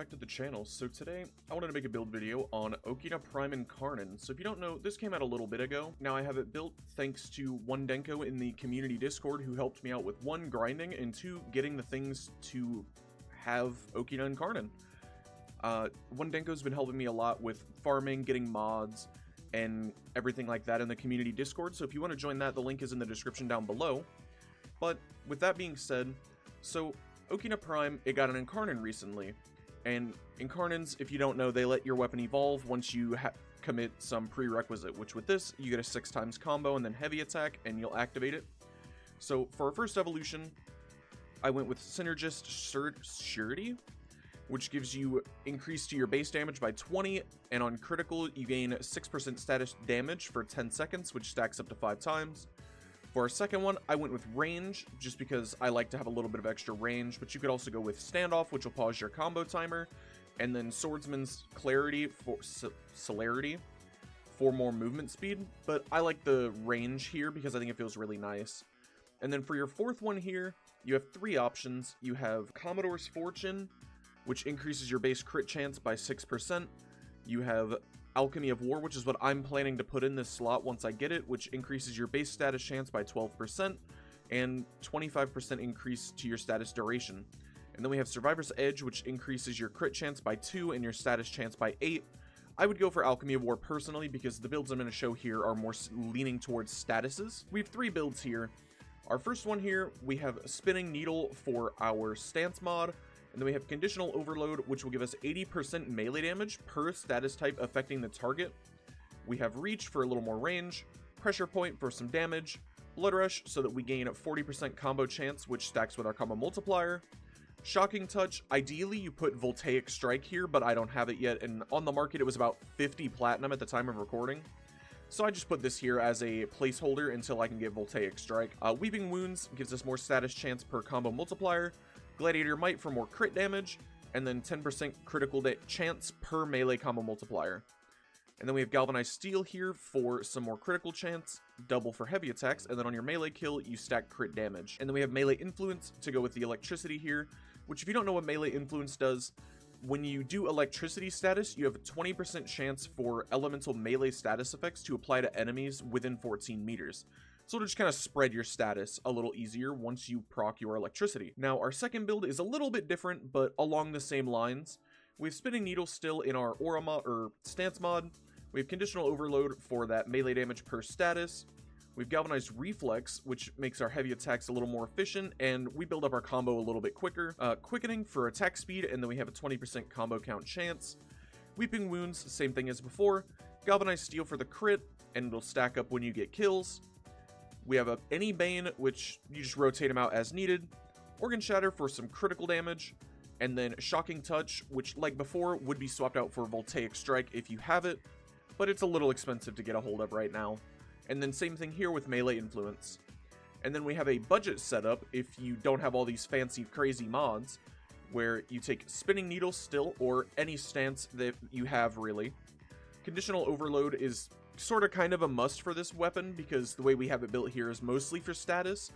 back to the channel. So today, I wanted to make a build video on Okina Prime Incarnon. So if you don't know, this came out a little bit ago. Now I have it built thanks to one Denko in the community Discord who helped me out with one, grinding, and two, getting the things to have Okina Incarnon. One Denko's been helping me a lot with farming, getting mods, and everything like that in the community Discord. So if you want to join that, the link is in the description down below. But with that being said, so Okina Prime, it got an Incarnon recently, and Incarnons, if you don't know, they let your weapon evolve once you commit some prerequisite, which with this, you get a 6x combo and then heavy attack, and you'll activate it. So for our first evolution, I went with Synergist Surety, which gives you increase to your base damage by 20, and on critical, you gain 6% status damage for 10 seconds, which stacks up to 5 times. For our second one, I went with Range, just because I like to have a little bit of extra range, but you could also go with Standoff, which will pause your combo timer, and then Swordsman's Clarity for Celerity for more movement speed, but I like the range here because I think it feels really nice. And then for your fourth one here, you have 3 options. You have Commodore's Fortune, which increases your base crit chance by 6%. You have Alchemy of War, which is what I'm planning to put in this slot once I get it, which increases your base status chance by 12% and 25% increase to your status duration. And then we have Survivor's Edge, which increases your crit chance by 2 and your status chance by 8. I would go for Alchemy of War personally because the builds I'm going to show here are more leaning towards statuses. We have 3 builds here. Our first one here, we have Spinning Needle for our stance mod. And then we have Conditional Overload, which will give us 80% melee damage per status type affecting the target. We have Reach for a little more range, Pressure Point for some damage, Blood Rush so that we gain a 40% combo chance, which stacks with our combo multiplier. Shocking Touch, ideally you put Voltaic Strike here, but I don't have it yet, and on the market it was about 50 platinum at the time of recording. So I just put this here as a placeholder until I can get Voltaic Strike. Weeping Wounds gives us more status chance per combo multiplier. Gladiator Might for more crit damage, and then 10% critical chance per melee combo multiplier. And then we have Galvanized Steel here for some more critical chance, double for heavy attacks, and then on your melee kill, you stack crit damage. And then we have Melee Influence to go with the electricity here, which if you don't know what Melee Influence does, when you do electricity status, you have a 20% chance for elemental melee status effects to apply to enemies within 14 meters. So it'll just kind of spread your status a little easier once you proc your electricity. Now, our second build is a little bit different, but along the same lines. We have Spinning Needle still in our Aura mod, or Stance mod. We have Conditional Overload for that melee damage per status. We have Galvanized Reflex, which makes our heavy attacks a little more efficient, and we build up our combo a little bit quicker. Quickening for attack speed, and then we have a 20% combo count chance. Weeping Wounds, same thing as before. Galvanized Steel for the crit, and it'll stack up when you get kills. We have any Bane, which you just rotate them out as needed. Organ Shatter for some critical damage. And then Shocking Touch, which like before would be swapped out for Voltaic Strike if you have it. But it's a little expensive to get a hold of right now. And then same thing here with Melee Influence. And then we have a budget setup if you don't have all these fancy crazy mods. Where you take Spinning Needle still, or any stance that you have really. Conditional Overload is sort of kind of a must for this weapon because the way we have it built here is mostly for status,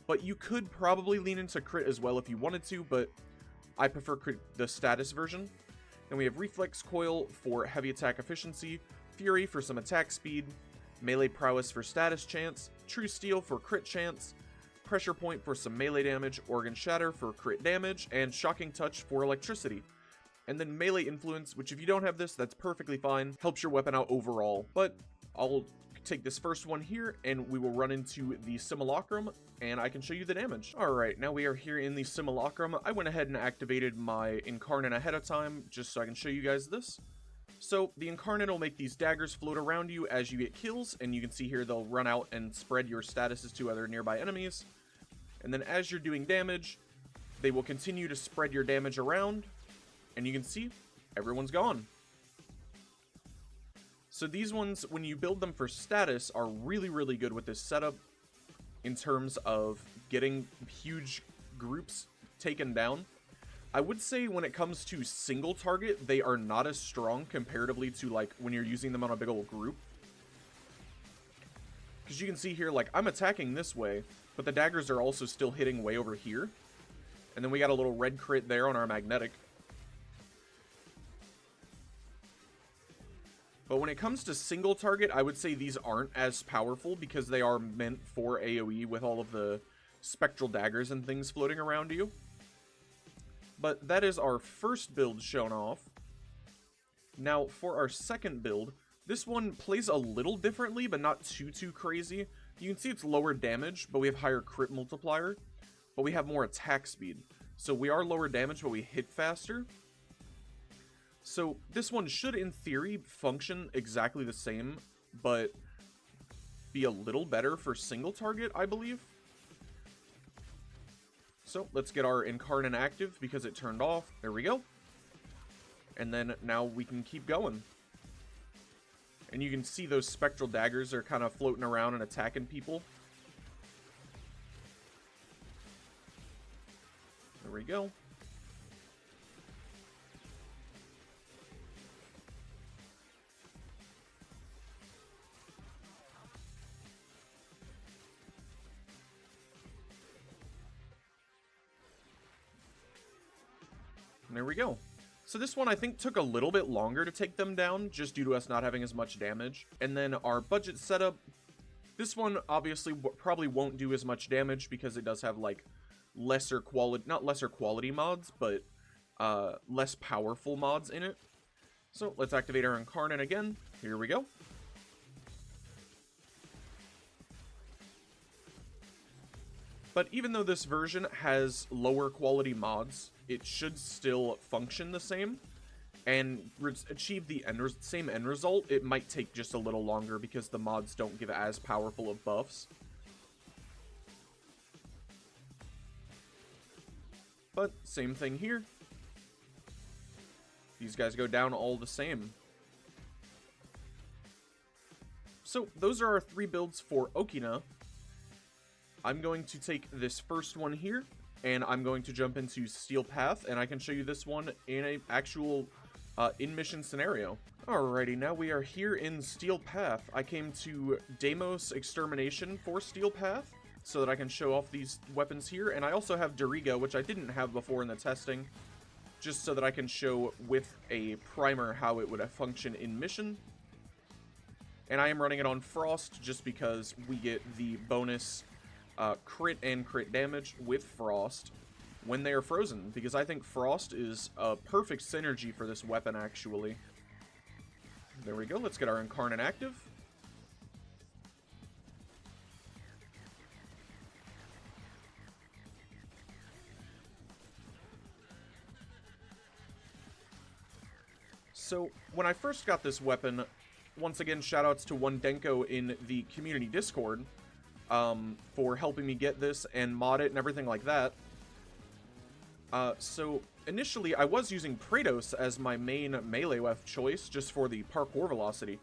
but you could probably lean into crit as well if you wanted to, but I prefer the status version. Then we have Reflex Coil for heavy attack efficiency, Fury for some attack speed, Melee Prowess for status chance, True Steel for crit chance, Pressure Point for some melee damage, Organ Shatter for crit damage, and Shocking Touch for electricity. And then Melee Influence, which if you don't have this, that's perfectly fine. Helps your weapon out overall. But I'll take this first one here, and we will run into the Simulacrum, and I can show you the damage. Alright, now we are here in the Simulacrum. I went ahead and activated my Incarnon ahead of time, just so I can show you guys this. So, the Incarnon will make these daggers float around you as you get kills, and you can see here they'll run out and spread your statuses to other nearby enemies. And then as you're doing damage, they will continue to spread your damage around. And you can see, everyone's gone. So these ones, when you build them for status, are really, really good with this setup in terms of getting huge groups taken down. I would say when it comes to single target, they are not as strong comparatively to like when you're using them on a big old group. Because you can see here, like, I'm attacking this way, but the daggers are also still hitting way over here. And then we got a little red crit there on our magnetic. But when it comes to single target, I would say these aren't as powerful because they are meant for AoE with all of the spectral daggers and things floating around you. But that is our first build shown off. Now, for our second build, this one plays a little differently, but not too crazy. You can see it's lower damage, but we have higher crit multiplier, but we have more attack speed. So we are lower damage, but we hit faster. So this one should, in theory, function exactly the same, but be a little better for single target, I believe. So let's get our Incarnon active because it turned off. There we go. And then now we can keep going. And you can see those spectral daggers are kind of floating around and attacking people. There we go. And there we go. So this one I think took a little bit longer to take them down, just due to us not having as much damage. And then our budget setup, this one obviously probably won't do as much damage because it does have like lesser quality, not lesser quality mods, but less powerful mods in it. So let's activate our Incarnon again. Here we go. But even though this version has lower quality mods, it should still function the same and achieve the same end result. It might take just a little longer because the mods don't give as powerful of buffs. But same thing here. These guys go down all the same. So those are our 3 builds for Okina. I'm going to take this first one here, and I'm going to jump into Steel Path, and I can show you this one in an actual in-mission scenario. Alrighty, now we are here in Steel Path. I came to Deimos Extermination for Steel Path, so that I can show off these weapons here, and I also have Doriga, which I didn't have before in the testing, just so that I can show with a primer how it would function in mission. And I am running it on Frost, just because we get the bonus crit and crit damage with Frost when they are frozen, because I think Frost is a perfect synergy for this weapon, actually. There we go, let's get our Incarnon active. So, when I first got this weapon, once again, shoutouts to One Denko in the community Discord, for helping me get this and mod it and everything like that. So initially I was using Kratos as my main melee weapon choice just for the parkour velocity,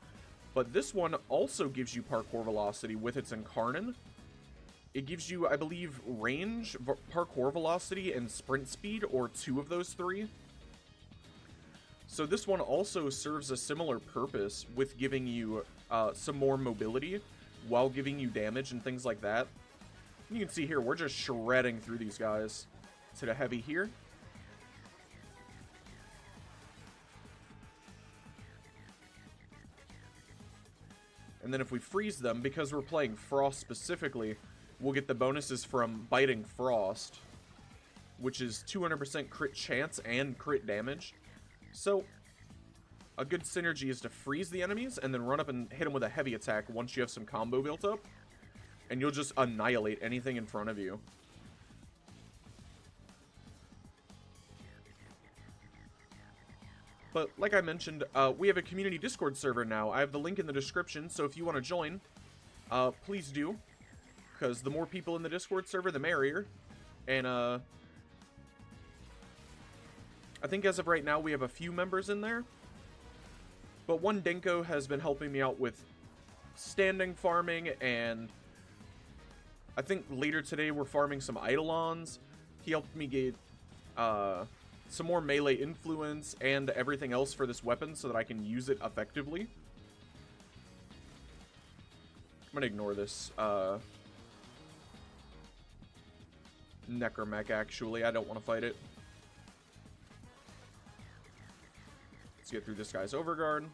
but this one also gives you parkour velocity with its Incarnon. It gives you, I believe, range, parkour velocity, and sprint speed, or 2 of those 3. So this one also serves a similar purpose with giving you some more mobility while giving you damage and things like that. You can see here, we're just shredding through these guys. Let's hit a heavy here. And then if we freeze them, because we're playing Frost specifically, we'll get the bonuses from biting Frost, which is 200% crit chance and crit damage. So, a good synergy is to freeze the enemies and then run up and hit them with a heavy attack once you have some combo built up, and you'll just annihilate anything in front of you. But like I mentioned, we have a community Discord server now. I have the link in the description, so if you want to join, please do, because the more people in the Discord server, the merrier. And I think as of right now, we have a few members in there. But One Denko has been helping me out with standing farming, and I think later today we're farming some Eidolons. He helped me get some more melee influence and everything else for this weapon so that I can use it effectively. I'm gonna ignore this Necromech, actually. I don't want to fight it. Let's get through this guy's overguard.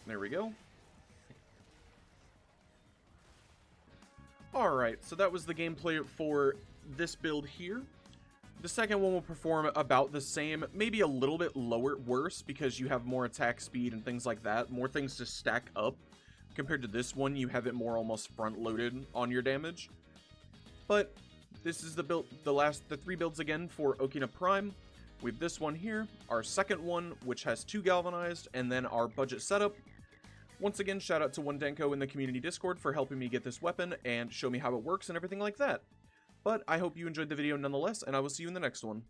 There we go. Alright, so that was the gameplay for this build here. The second one will perform about the same, maybe a little bit worse, because you have more attack speed and things like that, more things to stack up. Compared to this one, you have it more almost front-loaded on your damage. But this is the build, the 3 builds again for Okina Prime. We have this one here, our second one, which has 2 galvanized, and then our budget setup. Once again, shout out to One Denko in the community Discord for helping me get this weapon and show me how it works and everything like that. But I hope you enjoyed the video nonetheless, and I will see you in the next one.